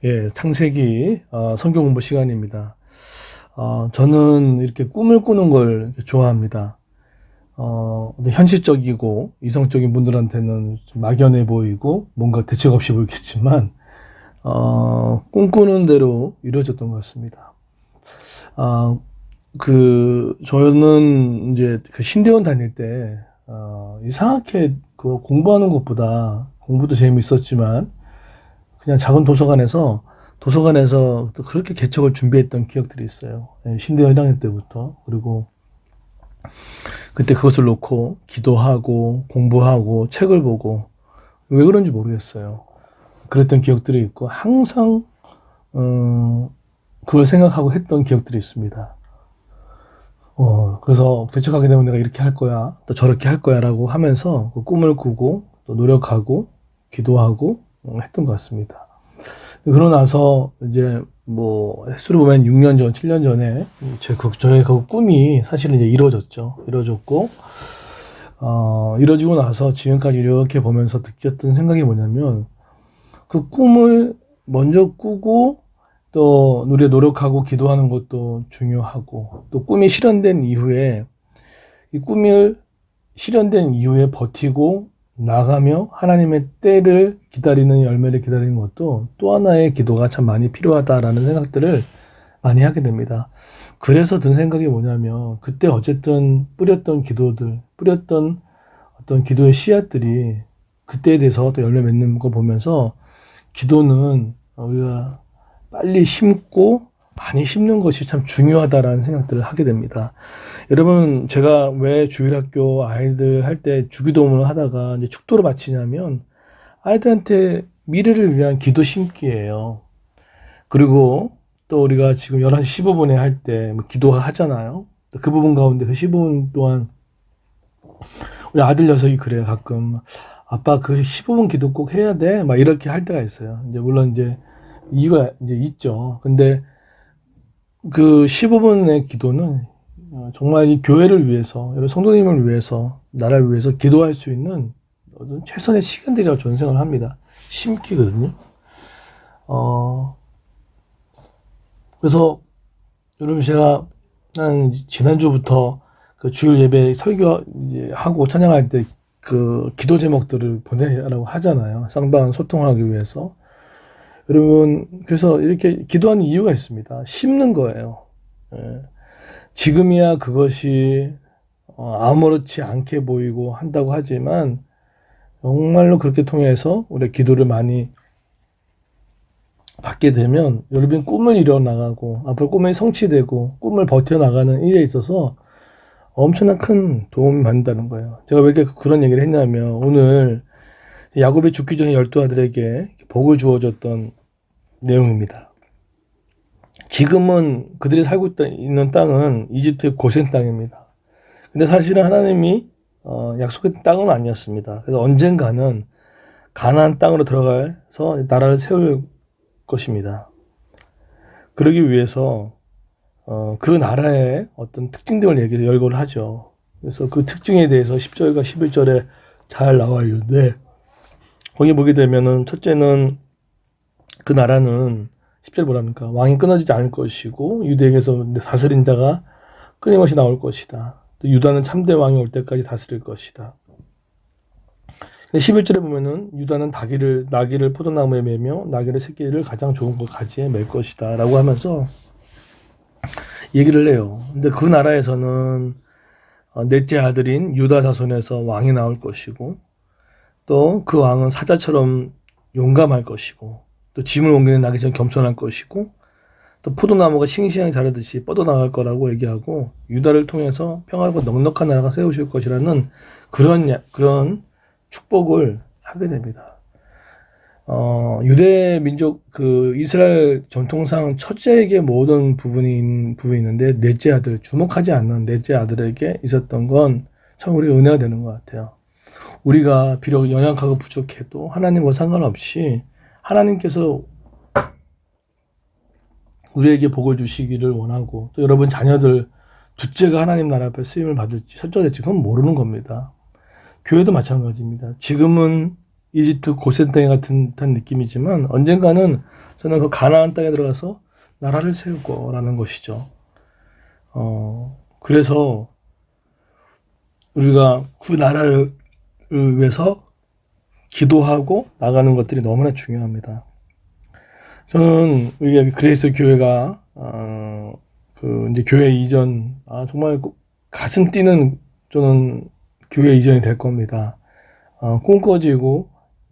예, 창세기 성경 공부 시간입니다. 저는 이렇게 꿈을 꾸는 걸 좋아합니다. 현실적이고 이성적인 분들한테는 좀 막연해 보이고 뭔가 대책 없이 보이겠지만 꿈꾸는 대로 이루어졌던 것 같습니다. 저는 이제 그 신대원 다닐 때 이상하게 그 공부하는 것보다 공부도 재미있었지만 그냥 작은 도서관에서 또 그렇게 개척을 준비했던 기억들이 있어요. 예, 신대원 1학년 때부터. 그리고 그때 그것을 놓고 기도하고 공부하고 책을 보고 왜 그런지 모르겠어요. 그랬던 기억들이 있고 항상 그걸 생각하고 했던 기억들이 있습니다. 그래서 개척하게 되면 내가 이렇게 할 거야, 또 저렇게 할 거야라고 하면서 그 꿈을 꾸고 또 노력하고 기도하고 했던 것 같습니다. 그러고 나서 이제 뭐 횟수로 보면 6년 전, 7년 전에 저의 그 꿈이 사실은 이제 이루어졌고 이루어지고 나서 지금까지 이렇게 보면서 느꼈던 생각이 뭐냐면 그 꿈을 먼저 꾸고 또 우리가 노력하고 기도하는 것도 중요하고 또 꿈이 실현된 이후에 이 꿈이 실현된 이후에 버티고 나가며 하나님의 때를 기다리는 열매를 기다리는 것도 또 하나의 기도가 참 많이 필요하다라는 생각들을 많이 하게 됩니다. 그래서 든 생각이 뭐냐면 그때 어쨌든 뿌렸던 어떤 기도의 씨앗들이 그때에 대해서 또 열매 맺는 거 보면서 기도는 우리가 빨리 심고 많이 심는 것이 참 중요하다라는 생각들을 하게 됩니다. 여러분, 제가 왜 주일학교 아이들 할 때 주기도문을 하다가 이제 축도를 바치냐면 아이들한테 미래를 위한 기도 심기예요. 그리고 또 우리가 지금 11시 15분에 할 때 기도하잖아요. 그 부분 가운데 그 15분 동안 우리 아들 녀석이 그래요. 가끔 아빠 그 15분 기도 꼭 해야 돼. 막 이렇게 할 때가 있어요. 이제 물론 이제 이유가 이제 있죠. 근데 그 15분의 기도는 정말 이 교회를 위해서, 여러 성도님을 위해서, 나라를 위해서 기도할 수 있는 최선의 시간들이라고 저는 생각을 합니다. 심기거든요. 그래서 여러분 제가 한 지난주부터 그 주일 예배 설교 이제 하고 찬양할 때 그 기도 제목들을 보내라고 하잖아요. 쌍방 소통하기 위해서. 여러분, 그래서 이렇게 기도하는 이유가 있습니다. 심는 거예요. 예. 지금이야 그것이 아무렇지 않게 보이고 한다고 하지만 정말로 그렇게 통해서 우리 기도를 많이 받게 되면 여러분 꿈을 이뤄나가고 앞으로 꿈이 성취되고 꿈을 버텨나가는 일에 있어서 엄청난 큰 도움이 받는다는 거예요. 제가 왜 이렇게 그런 얘기를 했냐면 오늘 야곱이 죽기 전에 12아들에게 복을 주어줬던 내용입니다. 지금은 그들이 살고 있는 땅은 이집트의 고센 땅입니다. 근데 사실은 하나님이 약속했던 땅은 아니었습니다. 그래서 언젠가는 가나안 땅으로 들어가서 나라를 세울 것입니다. 그러기 위해서 그 나라의 어떤 특징들을 열거를 하죠. 그래서 그 특징에 대해서 10절과 11절에 잘 나와 있는데 거기 보게 되면은 첫째는 그 나라는 10절 뭐랍니까? 왕이 끊어지지 않을 것이고 유대에게서 다스린 자가 끊임없이 나올 것이다. 또 유다는 참대 왕이 올 때까지 다스릴 것이다. 11절에 보면은 유다는 나귀를 포도나무에 매며 나귀를 새끼를 가장 좋은 가지에 맬 것이다 라고 하면서 얘기를 해요. 근데 그 나라에서는 넷째 아들인 유다 자손에서 왕이 나올 것이고 또 그 왕은 사자처럼 용감할 것이고 또 짐을 옮기는 나귀처럼 겸손할 것이고 또 포도나무가 싱싱하게 자라듯이 뻗어나갈 거라고 얘기하고 유다를 통해서 평화롭고 넉넉한 나라가 세우실 것이라는 그런 축복을 하게 됩니다. 유대 민족 그 이스라엘 전통상 첫째에게 모든 부분이 있는데 넷째 아들, 주목하지 않는 넷째 아들에게 있었던 건 참 우리가 은혜가 되는 것 같아요. 우리가 비록 연약하고 부족해도 하나님과 상관없이 하나님께서 우리에게 복을 주시기를 원하고 또 여러분 자녀들 둘째가 하나님 나라 앞에 쓰임을 받을지 첫째가 될지 그건 모르는 겁니다. 교회도 마찬가지입니다. 지금은 이집트 고센 땅에 같은 듯한 느낌이지만 언젠가는 저는 그 가나안 땅에 들어가서 나라를 세울 거라는 것이죠. 그래서 우리가 그 나라를 위해서 기도하고 나가는 것들이 너무나 중요합니다. 저는 우리가 그레이스 교회가 그 이제 교회 이전 정말 가슴 뛰는 저는 교회 이전이 될 겁니다. 꿈꿔지고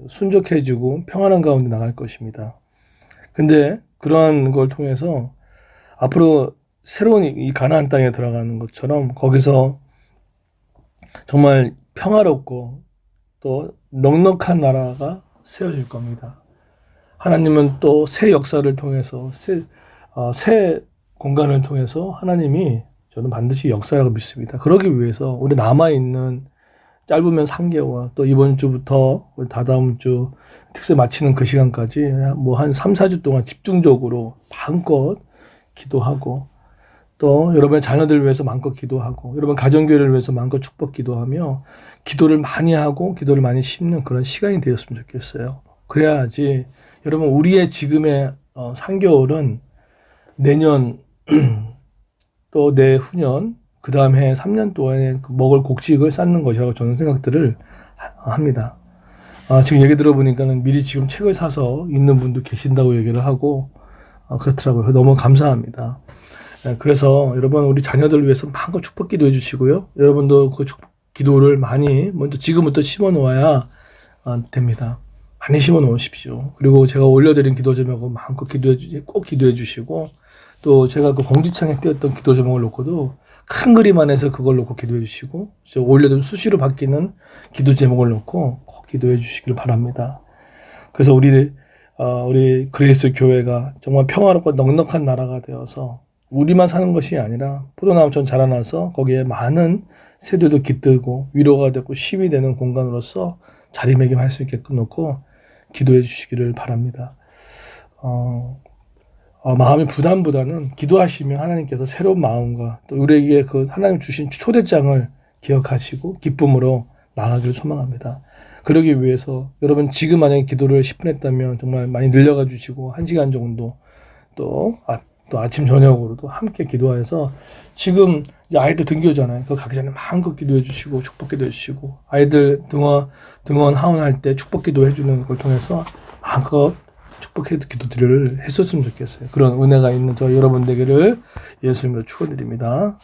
순적해지고 평안한 가운데 나갈 것입니다. 근데 그러한 걸 통해서 앞으로 새로운 이 가나안 땅에 들어가는 것처럼 거기서 정말 평화롭고 또 넉넉한 나라가 세워질 겁니다. 하나님은 또 새 역사를 통해서 새 공간을 통해서 하나님이 저는 반드시 역사라고 믿습니다. 그러기 위해서 우리 남아있는 짧으면 3개월 또 이번 주부터 다다음 주 특세 마치는 그 시간까지 뭐 한 3, 4주 동안 집중적으로 마음껏 기도하고 또 여러분의 자녀들을 위해서 마음껏 기도하고 여러분 가정교회를 위해서 마음껏 축복 기도하며 기도를 많이 하고 기도를 많이 심는 그런 시간이 되었으면 좋겠어요. 그래야지 여러분 우리의 지금의 3개월은 내년 또 내후년 그 다음 해 3년 동안에 먹을 곡식을 쌓는 것이라고 저는 생각들을 합니다. 지금 얘기 들어보니까는 미리 지금 책을 사서 읽는 분도 계신다고 얘기를 하고 그렇더라고요. 너무 감사합니다. 그래서 여러분 우리 자녀들을 위해서 마음껏 축복 기도해 주시고요. 여러분도 그 축복 기도를 많이 먼저 지금부터 심어 놓아야 됩니다. 많이 심어 놓으십시오. 그리고 제가 올려드린 기도 제목은 마음껏 꼭 기도해 주시고 또 제가 그 공지창에 띄웠던 기도 제목을 놓고도 큰 그림 안에서 그걸 놓고 기도해 주시고 제가 올려둔 수시로 바뀌는 기도 제목을 놓고 꼭 기도해 주시길 바랍니다. 그래서 우리 그레이스 교회가 정말 평화롭고 넉넉한 나라가 되어서 우리만 사는 것이 아니라 포도나무처럼 자라나서 거기에 많은 새들도 깃들고 위로가 되고 쉼이 되는 공간으로서 자리매김할 수 있게끔 놓고 기도해 주시기를 바랍니다. 마음의 부담보다는 기도하시면 하나님께서 새로운 마음과 또 우리에게 그 하나님 주신 초대장을 기억하시고 기쁨으로 나아가기를 소망합니다. 그러기 위해서 여러분 지금 만약에 기도를 10분 했다면 정말 많이 늘려가 주시고 1시간 정도 또 아침 저녁으로도 함께 기도해서 지금 이제 아이들 등교잖아요. 그거 가기 전에 마음껏 기도해 주시고 축복 기도해 주시고 아이들 등원 하원할 때 축복 기도해 주는 걸 통해서 마음껏 축복해 기도들을 했었으면 좋겠어요. 그런 은혜가 있는 저 여러분 되기를 예수님으로 축원드립니다.